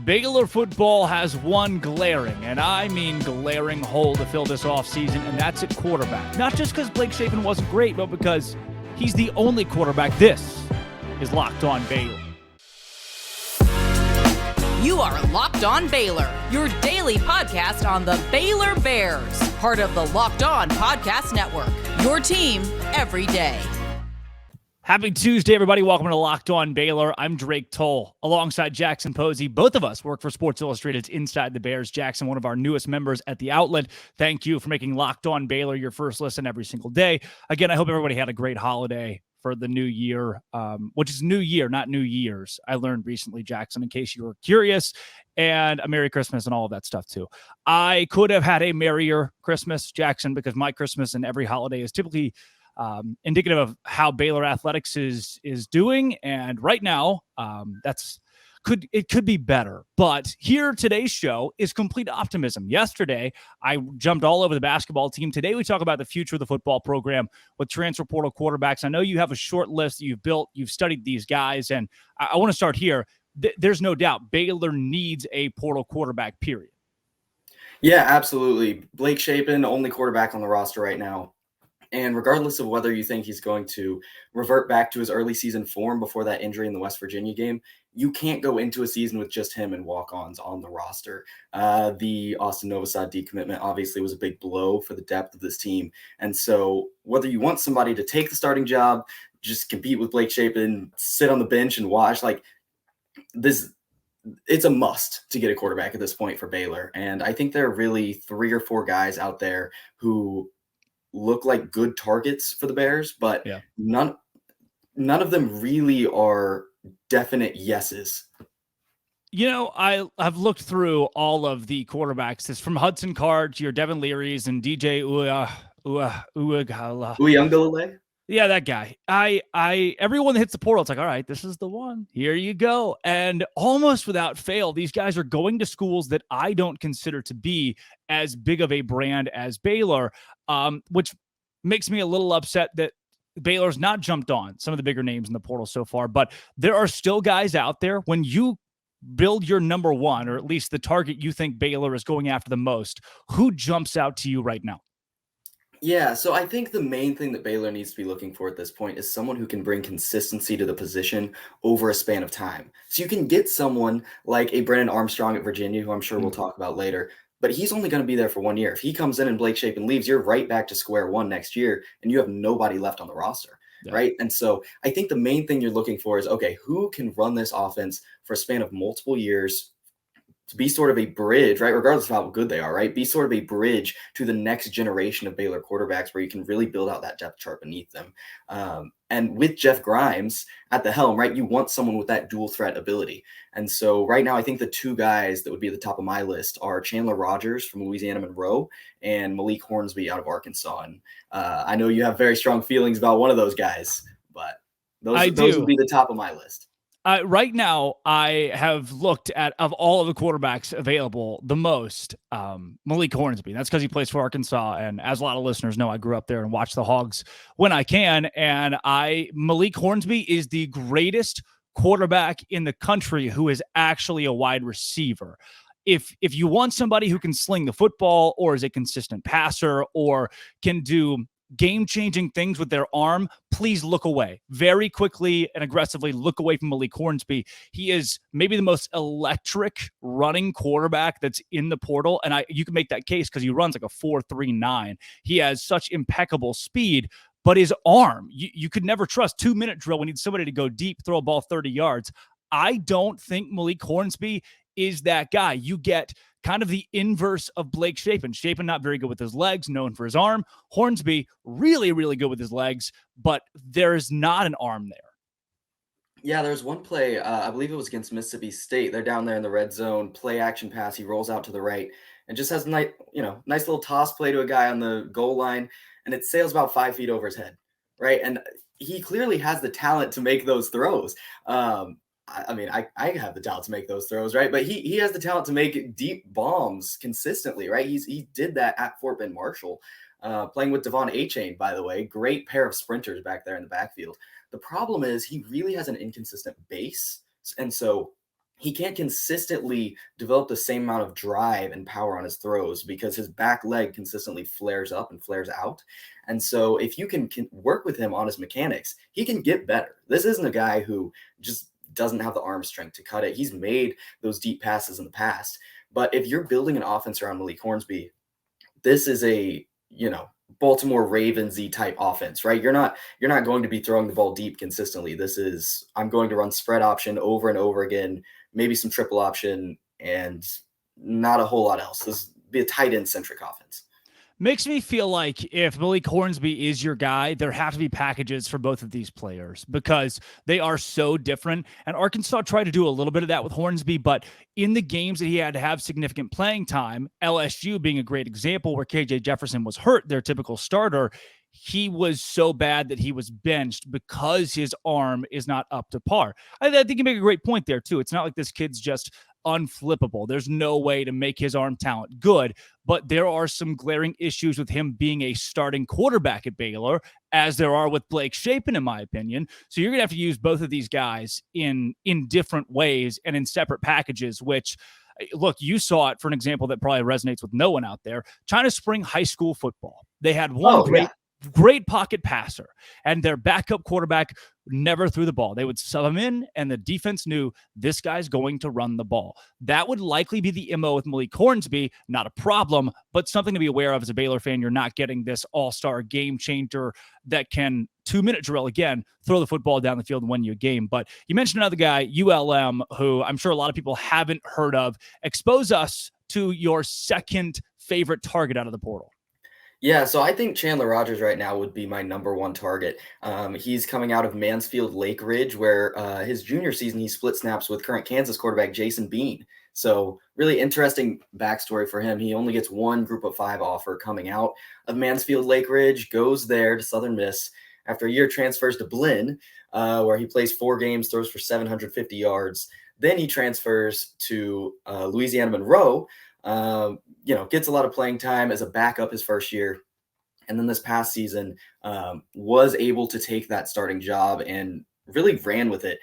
Baylor football has one glaring, and I mean glaring, hole to fill this offseason, and that's at quarterback. Not just because Blake Shapen wasn't great, but because he's the only quarterback. This is Locked On Baylor. You are Locked On Baylor, your daily podcast on the Baylor Bears, part of the Locked On Podcast Network, your team every day. Happy Tuesday, everybody. Welcome to Locked On Baylor. I'm Drake Toll, alongside Jackson Posey. Both of us work for Sports Illustrated's Inside the Bears. Jackson, one of our newest members at the outlet. Thank you for making Locked On Baylor your first listen every single day. Again, I hope everybody had a great holiday for the new year, which is New Year, not New Year's. I learned recently, Jackson, in case you were curious, and a Merry Christmas and all of that stuff, too. I could have had a merrier Christmas, Jackson, because my Christmas and every holiday is typically indicative of how Baylor athletics is doing. And right now, it could be better. But here, today's show is complete optimism. Yesterday, I jumped all over the basketball team. Today, we talk about the future of the football program with transfer portal quarterbacks. I know you have a short list that you've built. You've studied these guys. And I want to start here. There's no doubt Baylor needs a portal quarterback, period. Yeah, absolutely. Blake Shapen, only quarterback on the roster right now. And regardless of whether you think he's going to revert back to his early season form before that injury in the West Virginia game, you can't go into a season with just him and walk-ons on the roster. The Austin Novosad decommitment obviously was a big blow for the depth of this team. And so whether you want somebody to take the starting job, just compete with Blake Shapen, sit on the bench and watch, like this, it's a must to get a quarterback at this point for Baylor. And I think there are really 3 or 4 guys out there who look like good targets for the Bears, but none of them really are definite yeses. You know, I've looked through all of the quarterbacks. It's from Hudson Card to your Devin Leary's and DJ Uiagalelei. Yeah, that guy. Everyone that hits the portal, it's like, all right, this is the one. Here you go. And almost without fail, these guys are going to schools that I don't consider to be as big of a brand as Baylor, which makes me a little upset that Baylor's not jumped on some of the bigger names in the portal so far. But there are still guys out there. When you build your number one, or at least the target you think Baylor is going after the most, who jumps out to you right now? Yeah, so I think the main thing that Baylor needs to be looking for at this point is someone who can bring consistency to the position over a span of time. So you can get someone like a Brennan Armstrong at Virginia, who I'm sure we'll talk about later, but he's only going to be there for 1 year. If he comes in and Blake Shapen leaves, you're right back to square one next year, and you have nobody left on the roster, right? And so I think the main thing you're looking for is, okay, who can run this offense for a span of multiple years, to be sort of a bridge, right? Regardless of how good they are, right? Be sort of a bridge to the next generation of Baylor quarterbacks where you can really build out that depth chart beneath them. And with Jeff Grimes at the helm, right, you want someone with that dual threat ability. And so right now, I think the 2 guys that would be at the top of my list are Chandler Rogers from Louisiana-Monroe and Malik Hornsby out of Arkansas. And I know you have very strong feelings about one of those guys, but those would be the top of my list. Right now, I have looked at, of all of the quarterbacks available, the most, Malik Hornsby. That's because he plays for Arkansas. And as a lot of listeners know, I grew up there and watch the Hogs when I can. And Malik Hornsby is the greatest quarterback in the country who is actually a wide receiver. If you want somebody who can sling the football or is a consistent passer or can do game-changing things with their arm, please look away. Very quickly and aggressively look away from Malik Hornsby. He is maybe the most electric running quarterback that's in the portal, and you can make that case because he runs like a 4.39. He has such impeccable speed, but his arm, you could never trust. 2-minute drill, we need somebody to go deep, throw a ball 30 yards. I don't think Malik Hornsby is that guy. You get kind of the inverse of Blake Shapen. Shapen not very good with his legs, known for his arm. Hornsby really, really good with his legs, but there is not an arm there. Yeah, there's one play, I believe it was against Mississippi State. They're down there in the red zone, play action pass. He rolls out to the right and just has a nice little toss play to a guy on the goal line, and it sails about 5 feet over his head, right? And he clearly has the talent to make those throws. I mean, I have the talent to make those throws, right? But he has the talent to make deep bombs consistently, right? He did that at Fort Bend Marshall, playing with Devon Achane, by the way. Great pair of sprinters back there in the backfield. The problem is he really has an inconsistent base. And so he can't consistently develop the same amount of drive and power on his throws because his back leg consistently flares up and flares out. And so if you can work with him on his mechanics, he can get better. This isn't a guy who just doesn't have the arm strength to cut it. He's made those deep passes in the past. But if you're building an offense around Malik Hornsby, this is a, Baltimore Ravens-y type offense, right? You're not going to be throwing the ball deep consistently. This is, I'm going to run spread option over and over again, maybe some triple option, and not a whole lot else. This would be a tight end centric offense. Makes me feel like if Malik Hornsby is your guy, there have to be packages for both of these players because they are so different. And Arkansas tried to do a little bit of that with Hornsby, but in the games that he had to have significant playing time, LSU being a great example where KJ Jefferson was hurt, their typical starter, he was so bad that he was benched because his arm is not up to par. I think you make a great point there too. It's not like this kid's just unflippable. There's no way to make his arm talent good, but there are some glaring issues with him being a starting quarterback at Baylor, as there are with Blake Shapen, in my opinion. So you're going to have to use both of these guys in different ways and in separate packages, which, look, you saw it for an example that probably resonates with no one out there. China Spring High School football. They had one great pocket passer, and their backup quarterback never threw the ball. They would sub him in, and the defense knew this guy's going to run the ball. That would likely be the MO with Malik Hornsby. Not a problem, but something to be aware of as a Baylor fan. You're not getting this all-star game changer that can 2-minute drill again, throw the football down the field and win you a game. But you mentioned another guy, ULM, who I'm sure a lot of people haven't heard of. Expose us to your second favorite target out of the portal. Yeah, so I think Chandler Rogers right now would be my number one target. He's coming out of Mansfield Lake Ridge, where his junior season he split snaps with current Kansas quarterback Jason Bean. So really interesting backstory for him. He only gets one Group of 5 offer coming out of Mansfield Lake Ridge, goes there to Southern Miss. After a year, transfers to Blinn, where he plays 4 games, throws for 750 yards. Then he transfers to Louisiana-Monroe, gets a lot of playing time as a backup his first year. And then this past season was able to take that starting job and really ran with it.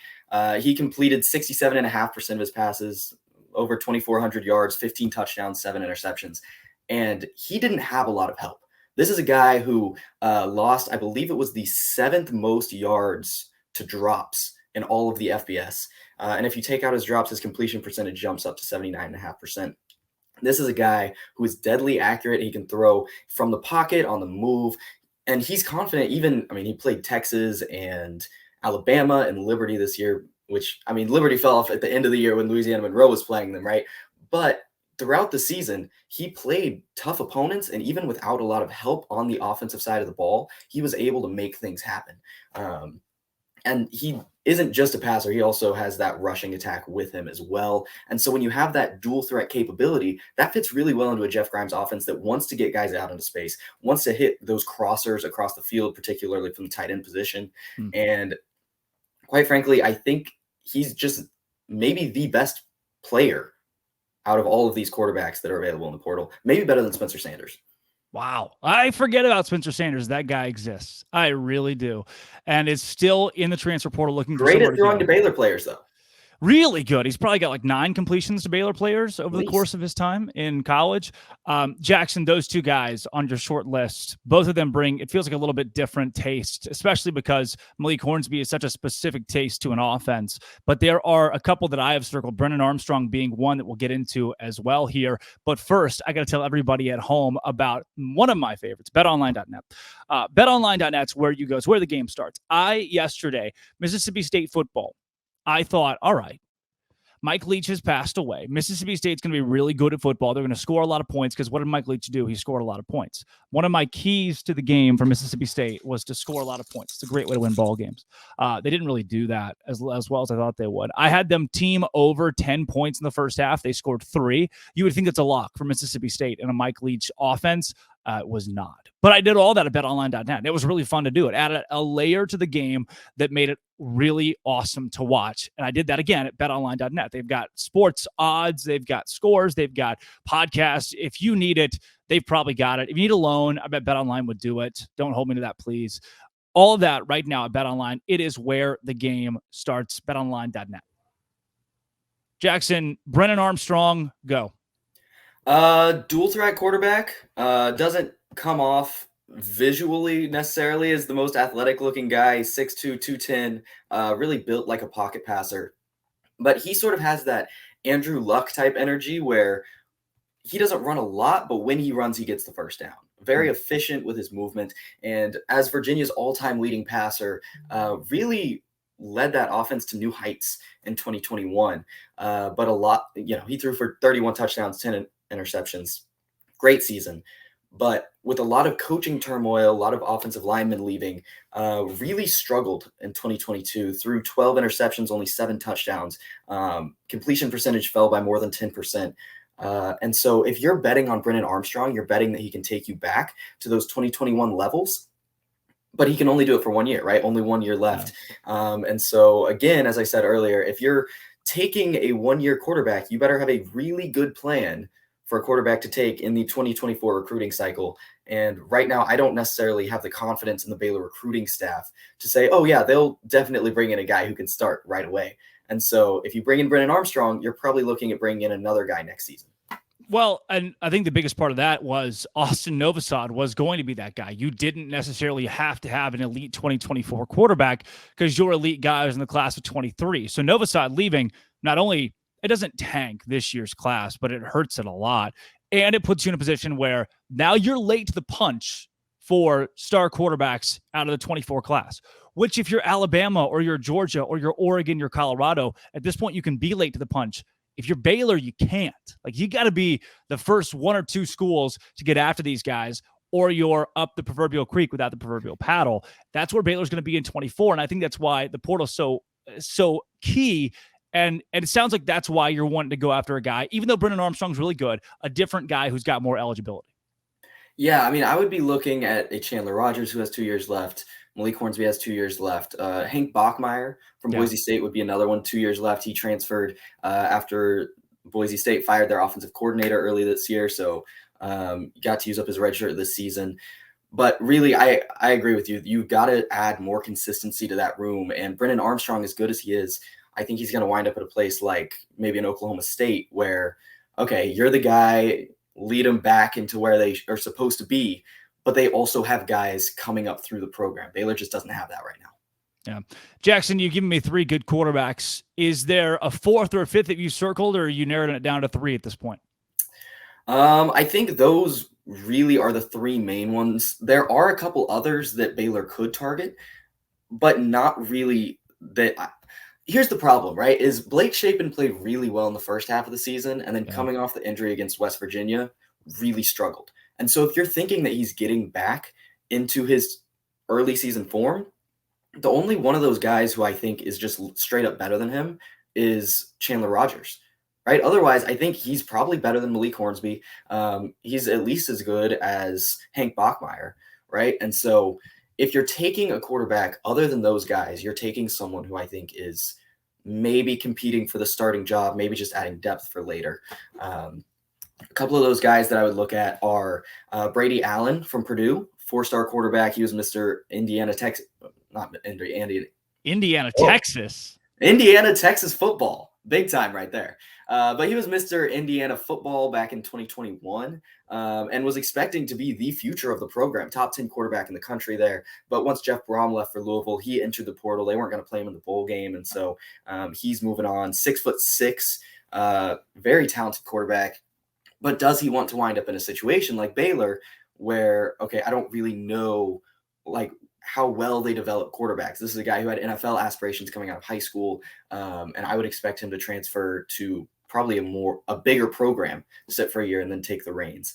He completed 67.5% of his passes, over 2,400 yards, 15 touchdowns, 7 interceptions. And he didn't have a lot of help. This is a guy who lost, I believe it was the 7th most yards to drops in all of the FBS. And if you take out his drops, his completion percentage jumps up to 79.5%. This is a guy who is deadly accurate. He can throw from the pocket, on the move, and he's confident. He played Texas and Alabama and Liberty this year, which, Liberty fell off at the end of the year when Louisiana-Monroe was playing them, right? But throughout the season, he played tough opponents, and even without a lot of help on the offensive side of the ball, he was able to make things happen. And he isn't just a passer. He also has that rushing attack with him as well. And so when you have that dual threat capability, that fits really well into a Jeff Grimes offense that wants to get guys out into space, wants to hit those crossers across the field, particularly from the tight end position. And quite frankly, I think he's just maybe the best player out of all of these quarterbacks that are available in the portal, maybe better than Spencer Sanders. Wow. I forget about Spencer Sanders. That guy exists. I really do. And is still in the transfer portal looking great at throwing to Baylor players, though. Really good. He's probably got like 9 completions to Baylor players over the course of his time in college. Jackson, those 2 guys on your short list, both of them bring, it feels like a little bit different taste, especially because Malik Hornsby is such a specific taste to an offense. But there are a couple that I have circled, Brennan Armstrong being one that we'll get into as well here. But first, I got to tell everybody at home about one of my favorites, betonline.net. BetOnline.net's where you go. It's where the game starts. Yesterday, Mississippi State football, I thought, all right, Mike Leach has passed away. Mississippi State's going to be really good at football. They're going to score a lot of points because what did Mike Leach do? He scored a lot of points. One of my keys to the game for Mississippi State was to score a lot of points. It's a great way to win ball games. They didn't really do that as well as I thought they would. I had them team over 10 points in the first half. They scored 3. You would think it's a lock for Mississippi State and a Mike Leach offense. It was not. But I did all that at betonline.net. It was really fun to do it. Added a layer to the game that made it really awesome to watch. And I did that again at betonline.net. They've got sports odds. They've got scores. They've got podcasts. If you need it, they've probably got it. If you need a loan, I bet BetOnline would do it. Don't hold me to that, please. All of that right now at BetOnline. It is where the game starts. BetOnline.net. Jackson, Brennan Armstrong, go. Dual threat quarterback, doesn't come off visually necessarily as the most athletic looking guy. He's 6'2", 210, really built like a pocket passer. But he sort of has that Andrew Luck type energy where he doesn't run a lot, but when he runs, he gets the first down. Very efficient with his movement. And as Virginia's all-time leading passer, really led that offense to new heights in 2021. But a lot, he threw for 31 touchdowns, 10 interceptions. Great season. But with a lot of coaching turmoil, a lot of offensive linemen leaving, really struggled in 2022. Threw 12 interceptions, only 7 touchdowns. Completion percentage fell by more than 10%. And so if you're betting on Brennan Armstrong, you're betting that he can take you back to those 2021 levels. But he can only do it for 1 year, right? Only 1 year left. Yeah. And so, again, as I said earlier, if you're taking a 1-year quarterback, you better have a really good plan for a quarterback to take in the 2024 recruiting cycle. And right now, I don't necessarily have the confidence in the Baylor recruiting staff to say, oh, yeah, they'll definitely bring in a guy who can start right away. And so if you bring in Brennan Armstrong, you're probably looking at bringing in another guy next season. Well, and I think the biggest part of that was Austin Novosad was going to be that guy. You didn't necessarily have to have an elite 2024 quarterback because your elite guy was in the class of 23. So Novosad leaving, not only it doesn't tank this year's class, but it hurts it a lot. And it puts you in a position where now you're late to the punch for star quarterbacks out of the 24 class, which if you're Alabama or you're Georgia or you're Oregon, you're Colorado, at this point you can be late to the punch. If you're Baylor, you can't. Like, you got to be the first 1 or 2 schools to get after these guys, or you're up the proverbial creek without the proverbial paddle. That's where Baylor's going to be in 24, and I think that's why the portal's so key. And it sounds like that's why you're wanting to go after a guy, even though Brennan Armstrong's really good, a different guy who's got more eligibility. Yeah, I mean, I would be looking at a Chandler Rogers who has 2 years left. Malik Hornsby has 2 years left. Hank Bachmeier from Boise State would be another one, 2 years left. He transferred after Boise State fired their offensive coordinator early this year, so got to use up his red shirt this season. But really, I agree with you. You've got to add more consistency to that room. And Brennan Armstrong, as good as he is, I think he's going to wind up at a place like maybe in Oklahoma State where, okay, you're the guy, lead them back into where they are supposed to be, but they also have guys coming up through the program. Baylor just doesn't have that right now. Yeah. Jackson, you've given me 3 good quarterbacks. Is there a 4th or a 5th that you circled, or are you narrowing it down to 3 at this point? I think those really are the 3 main ones. There are a couple others that Baylor could target, but not really that. Here's the problem, right? Is Blake Shapen played really well in the first half of the season, and then coming off the injury against West Virginia, really struggled. And so if you're thinking that he's getting back into his early season form, the only one of those guys who I think is just straight up better than him is Chandler Rogers, right? Otherwise, I think he's probably better than Malik Hornsby. He's at least as good as Hank Bachmeier, right? And so if you're taking a quarterback other than those guys, you're taking someone who I think is maybe competing for the starting job, maybe just adding depth for later. A couple of those guys that I would look at are Brady Allen from Purdue, 4-star quarterback. He was Mr. Indiana, Texas football. Big time right there. But he was Mr. Indiana football back in 2021 and was expecting to be the future of the program, top 10 quarterback in the country there. But once Jeff Brom left for Louisville, he entered the portal. They weren't going to play him in the bowl game. And so he's moving on. 6'6", very talented quarterback. But does he want to wind up in a situation like Baylor where, okay, I don't really know like how well they develop quarterbacks. This is a guy who had NFL aspirations coming out of high school, and I would expect him to transfer to probably a bigger program, sit for a year and then take the reins.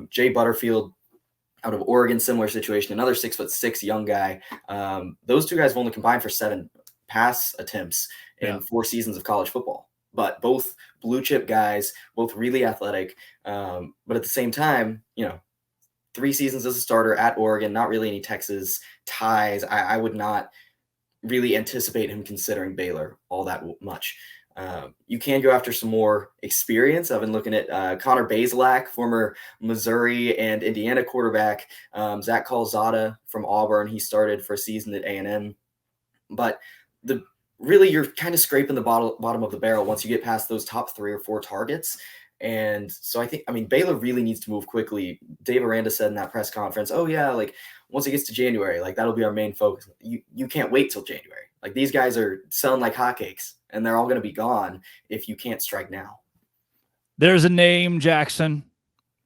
Jay Butterfield out of Oregon, similar situation, another 6'6" young guy. Those 2 guys have only combined for 7 pass attempts in 4 seasons of college football, but both blue chip guys, both really athletic. But at the same time, 3 seasons as a starter at Oregon, not really any Texas ties. I would not really anticipate him considering Baylor all that much. You can go after some more experience. I've been looking at Connor Bazelak, former Missouri and Indiana quarterback, Zach Calzada from Auburn. He started for a season at A&M. But the really you're kind of scraping the bottom of the barrel once you get past those top 3 or 4 targets. And so I mean, Baylor really needs to move quickly. Dave Aranda said in that press conference, oh yeah, like once it gets to January, like that'll be our main focus. You can't wait till January. Like these guys are selling like hotcakes and they're all going to be gone if you can't strike now. There's a name, Jackson.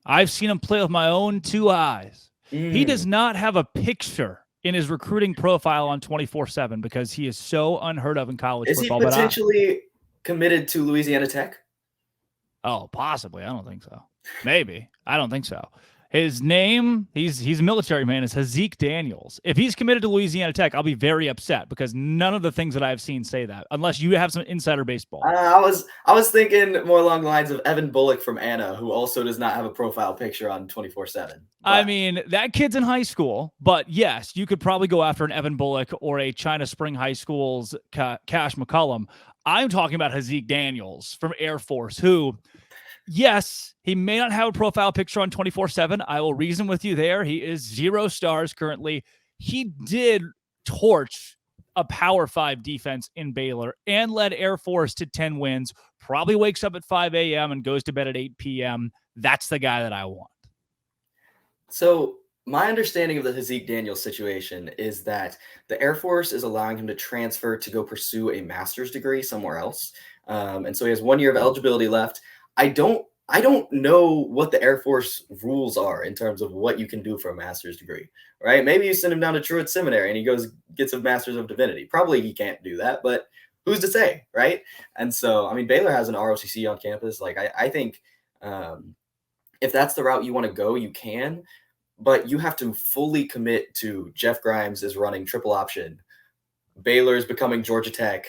I've seen him play with my own 2 eyes. He does not have a picture in his recruiting profile on 24/7 because he is so unheard of in college football. Is he potentially committed to Louisiana Tech? Oh, possibly. I don't think so. Maybe. I don't think so. His name, he's a military man, is Hazik Daniels. If he's committed to Louisiana Tech, I'll be very upset because none of the things that I've seen say that, unless you have some insider baseball. I was thinking more along the lines of Evan Bullock from Anna, who also does not have a profile picture on 24/7. I mean, that kid's in high school, but yes, you could probably go after an Evan Bullock or a China Spring High School's Cash McCullum. I'm talking about Hazik Daniels from Air Force, who, yes, he may not have a profile picture on 24/7. I will reason with you there. He is 0 stars currently. He did torch a Power 5 defense in Baylor and led Air Force to 10 wins, probably wakes up at 5 a.m. and goes to bed at 8 p.m. That's the guy that I want. So my understanding of the Hazik Daniels situation is that the Air Force is allowing him to transfer to go pursue a master's degree somewhere else. And so he has 1 year of eligibility left. I don't know what the Air Force rules are in terms of what you can do for a master's degree, right? Maybe you send him down to Truett Seminary and he gets a master's of divinity. Probably he can't do that, but who's to say, right? And so, I mean, Baylor has an ROTC on campus. Like, I think if that's the route you want to go, you can, but you have to fully commit to Jeff Grimes is running triple option. Baylor's becoming Georgia Tech.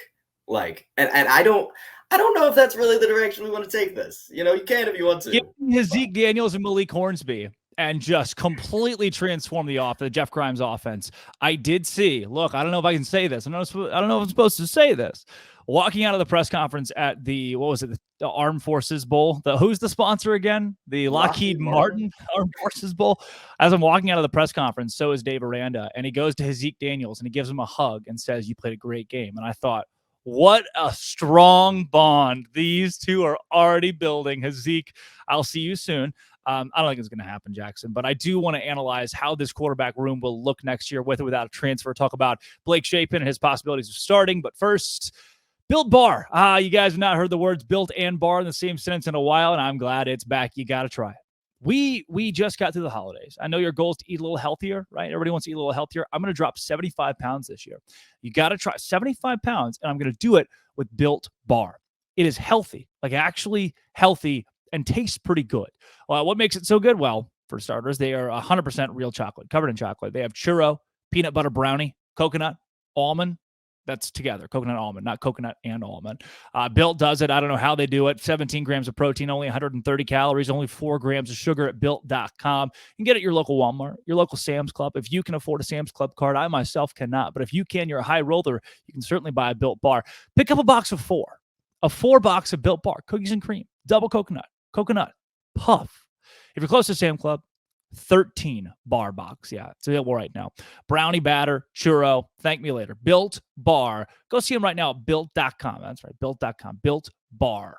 Like, and I don't know if that's really the direction we want to take this. You can if you want to. Give me Hazik Daniels and Malik Hornsby and just completely transform the Jeff Grimes offense. I did see, look, I don't know if I can say this. I don't know if I'm supposed to say this. Walking out of the press conference at the Armed Forces Bowl. Who's the sponsor again? The Lockheed Martin Armed Forces Bowl. As I'm walking out of the press conference, so is Dave Aranda, and he goes to Hazik Daniels and he gives him a hug and says, "You played a great game." And I thought, what a strong bond these two are already building. Hazik, I'll see you soon. I don't think it's going to happen, Jackson, but I do want to analyze how this quarterback room will look next year with or without a transfer. Talk about Blake Shapen and his possibilities of starting. But first, Built Bar. You guys have not heard the words built and bar in the same sentence in a while, and I'm glad it's back. You got to try it. We just got through the holidays. I know your goal is to eat a little healthier, right? Everybody wants to eat a little healthier. I'm going to drop 75 pounds this year. You got to try 75 pounds, and I'm going to do it with Built Bar. It is healthy, like actually healthy, and tastes pretty good. What makes it so good? Well, for starters, they are 100% real chocolate, covered in chocolate. They have churro, peanut butter brownie, coconut, almond. That's together, coconut almond, not coconut and almond. Built does it. I don't know how they do it. 17 grams of protein, only 130 calories, only 4 grams of sugar at Built.com. You can get it at your local Walmart, your local Sam's Club. If you can afford a Sam's Club card, I myself cannot. But if you can, you're a high roller, you can certainly buy a Built Bar. Pick up a box of 4. A 4-box of Built Bar, cookies and cream, double coconut, puff. If you're close to Sam's Club, 13 bar box. Yeah, it's available right now. Brownie batter, churro. Thank me later. Built Bar. Go see them right now at Built.com. That's right, Built.com. Built Bar.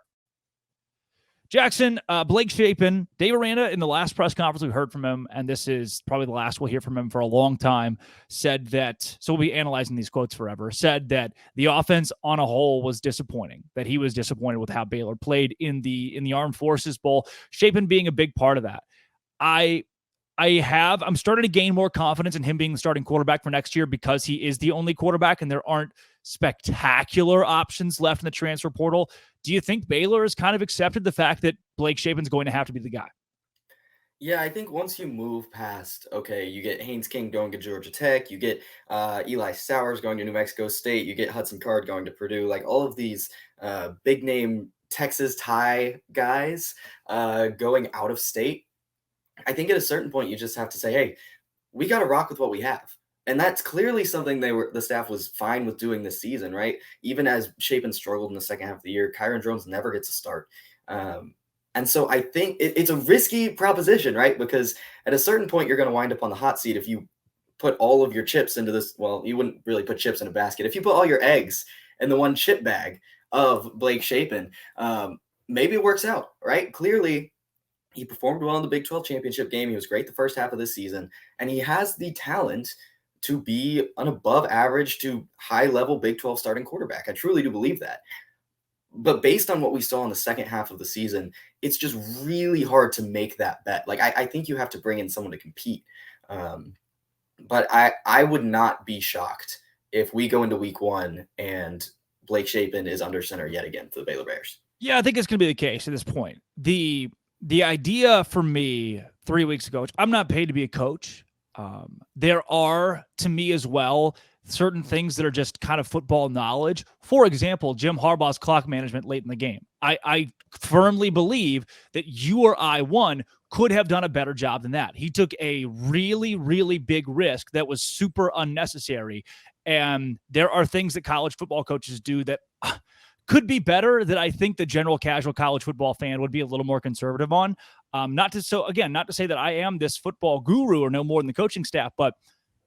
Jackson, Blake Shapen, Dave Aranda, in the last press conference we heard from him, and this is probably the last we'll hear from him for a long time, said that, so we'll be analyzing these quotes forever, said that the offense on a whole was disappointing, that he was disappointed with how Baylor played in the Armed Forces Bowl, Shapen being a big part of that. I'm starting to gain more confidence in him being the starting quarterback for next year because he is the only quarterback and there aren't spectacular options left in the transfer portal. Do you think Baylor has kind of accepted the fact that Blake Shapen's going to have to be the guy? Yeah, I think once you move past, okay, you get Haynes King going to Georgia Tech, you get Eli Sowers going to New Mexico State, you get Hudson Card going to Purdue, like all of these big name Texas tie guys going out of state. I think at a certain point, you just have to say, hey, we got to rock with what we have. And that's clearly something the staff was fine with doing this season, right? Even as Shapen struggled in the second half of the year, Kyron Drones never gets a start. And so I think it's a risky proposition, right? Because at a certain point, you're going to wind up on the hot seat if you put all of your chips into this. Well, you wouldn't really put chips in a basket. If you put all your eggs and the one chip bag of Blake Shapen, maybe it works out, right? Clearly, he performed well in the Big 12 championship game. He was great the first half of this season, and he has the talent to be an above average to high level Big 12 starting quarterback. I truly do believe that. But based on what we saw in the second half of the season, it's just really hard to make that bet. Like, I think you have to bring in someone to compete. But I would not be shocked if we go into week 1 and Blake Shapen is under center yet again for the Baylor Bears. Yeah, I think it's going to be the case at this point. The idea for me 3 weeks ago, which I'm not paid to be a coach, there are, to me as well, certain things that are just kind of football knowledge. For example, Jim Harbaugh's clock management late in the game. I firmly believe that you or I, could have done a better job than that. He took a really, really big risk that was super unnecessary. And there are things that college football coaches do that could be better, that I think the general casual college football fan would be a little more conservative on. Not to say that I am this football guru or no more than the coaching staff, but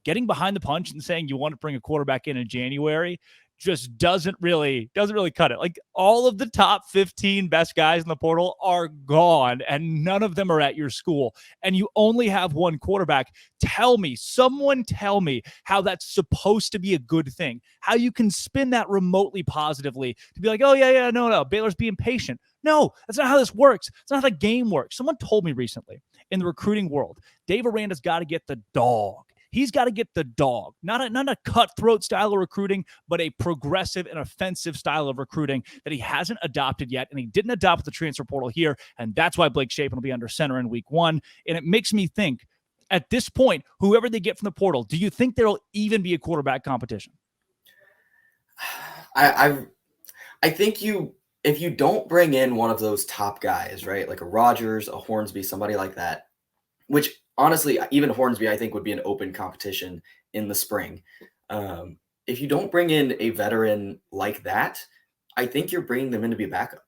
getting behind the punch and saying you want to bring a quarterback in January just doesn't really cut it. Like, all of the top 15 best guys in the portal are gone, and none of them are at your school, and you only have one quarterback. Someone tell me how that's supposed to be a good thing, how you can spin that remotely positively to be like, oh yeah, no, Baylor's being patient. No, that's not how this works. It's not how the game works. Someone told me recently, in the recruiting world, Dave Aranda's got to get the dog. He's got to get the dog, not a cutthroat style of recruiting, but a progressive and offensive style of recruiting that he hasn't adopted yet, and he didn't adopt the transfer portal here, and that's why Blake Shapen will be under center in week 1. And it makes me think, at this point, whoever they get from the portal, do you think there'll even be a quarterback competition? I think if you don't bring in one of those top guys, right, like a Rogers, a Hornsby, somebody like that, which honestly, even Hornsby, I think, would be an open competition in the spring. If you don't bring in a veteran like that, I think you're bringing them in to be a backup,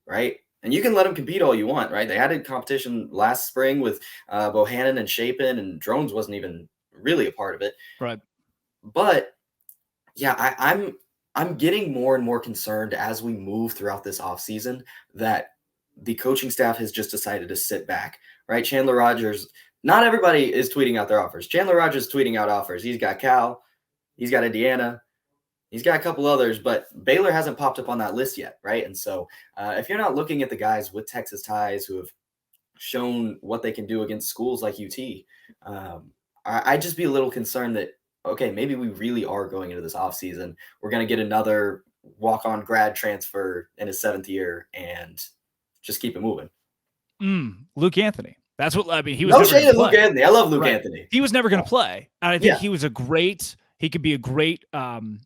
right? And you can let them compete all you want, right? They had a competition last spring with Bohannon and Shapen, and Drones wasn't even really a part of it. Right. But yeah, I'm getting more and more concerned as we move throughout this offseason that the coaching staff has just decided to sit back, right? Chandler Rogers, not everybody is tweeting out their offers. Chandler Rogers is tweeting out offers. He's got Cal, he's got Indiana, he's got a couple others, but Baylor hasn't popped up on that list yet, right? And so if you're not looking at the guys with Texas ties who have shown what they can do against schools like UT, I'd just be a little concerned that, okay, maybe we really are going into this offseason. We're going to get another walk-on grad transfer in his 7th year and just keep it moving. Luke Anthony. That's what I mean. He was no shade at Luke Anthony. I love Luke Anthony. He was never going to play. And I think he was he could be a great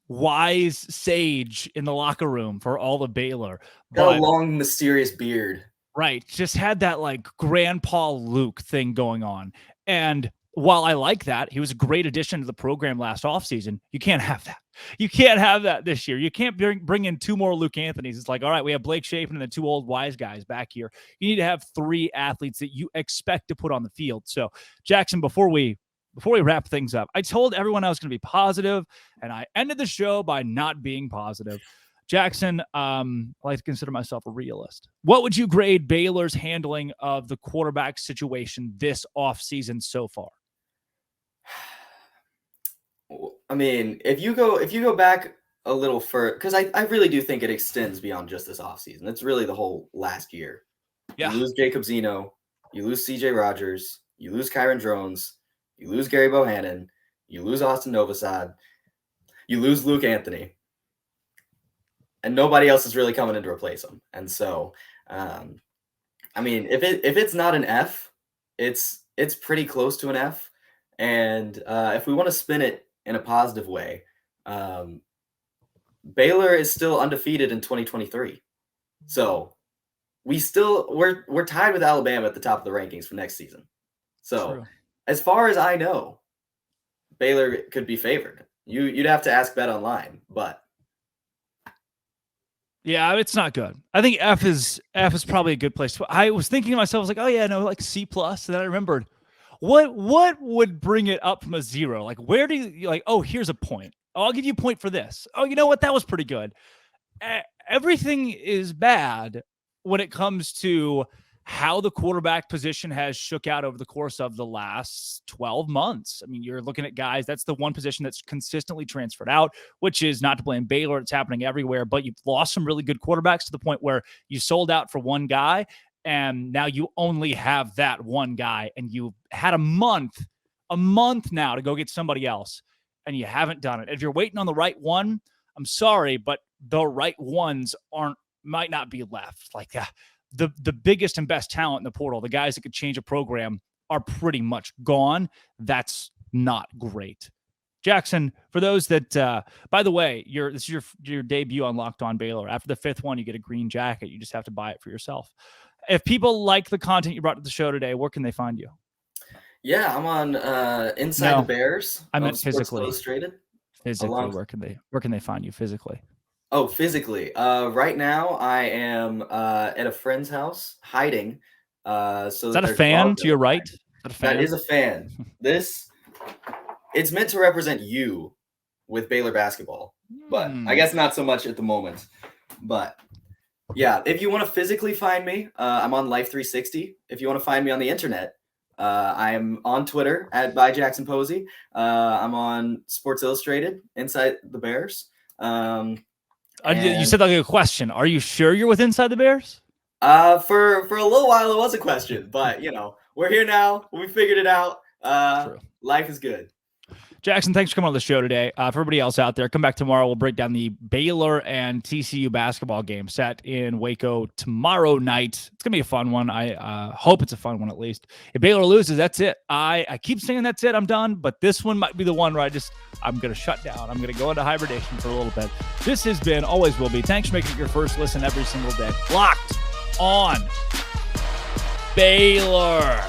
wise sage in the locker room for all of Baylor. Got a long, mysterious beard. Right. Just had that like Grandpa Luke thing going on. And while I like that, he was a great addition to the program last offseason. You can't have that. You can't have that this year. You can't bring in 2 more Luke Anthonys. It's like, all right, we have Blake Shapen and the 2 old wise guys back here. You need to have 3 athletes that you expect to put on the field. So, Jackson, before we wrap things up, I told everyone I was going to be positive, and I ended the show by not being positive. Jackson, I like to consider myself a realist. What would you grade Baylor's handling of the quarterback situation this offseason so far? I mean, if you go back a little further, because I really do think it extends beyond just this offseason. It's really the whole last year. Yeah. You lose Jacob Zeno, you lose CJ Rogers, you lose Kyron Drones, you lose Gary Bohannon, you lose Austin Novosad, you lose Luke Anthony, and nobody else is really coming in to replace him. And so, I mean, if it's not an F, it's pretty close to an F. And if we want to spin it in a positive way, Baylor is still undefeated in 2023. So we're tied with Alabama at the top of the rankings for next season. So True. As far as I know, Baylor could be favored. You'd have to ask BetOnline, but yeah, it's not good. I think F is probably a good place. I was thinking to myself, I was like, oh yeah, no, like C+. And then I remembered, what would bring it up from a 0? Like, where do you like, oh, here's a point. Oh, I'll give you a point for this. Oh, you know what? That was pretty good. Everything is bad when it comes to how the quarterback position has shook out over the course of the last 12 months. I mean, you're looking at guys, that's the one position that's consistently transferred out, which is not to blame Baylor. It's happening everywhere, but you've lost some really good quarterbacks to the point where you sold out for one guy, and now you only have that one guy, and you had a month now to go get somebody else, and you haven't done it. If you're waiting on the right one, I'm sorry, but the right ones might not be left. Like the biggest and best talent in the portal, the guys that could change a program, are pretty much gone. That's not great. Jackson, for those that, by the way, this is your debut on Locked On Baylor. After the 5th one, you get a green jacket. You just have to buy it for yourself. If people like the content you brought to the show today, where can they find you? Yeah, I'm on Inside the Bears. I meant physically. Sports Illustrated. Physically, where can they find you physically? Oh, physically. Right now, I am at a friend's house hiding. Is that a fan to your right? That is a fan. It's meant to represent you with Baylor basketball, but I guess not so much at the moment. But yeah, if you want to physically find me, I'm on Life 360. If you want to find me on the internet, I am on Twitter at @ByJacksonPosey. I'm on Sports Illustrated, Inside the Bears. You said like a question. Are you sure you're with Inside the Bears? For a little while it was a question, but we're here now. We figured it out. True. Life is good. Jackson, thanks for coming on the show today. For everybody else out there, come back tomorrow. We'll break down the Baylor and TCU basketball game set in Waco tomorrow night. It's going to be a fun one. I hope it's a fun one at least. If Baylor loses, that's it. I keep saying that's it. I'm done. But this one might be the one where I'm going to shut down. I'm going to go into hibernation for a little bit. This has been, always will be, thanks for making it your first listen every single day. Locked On Baylor.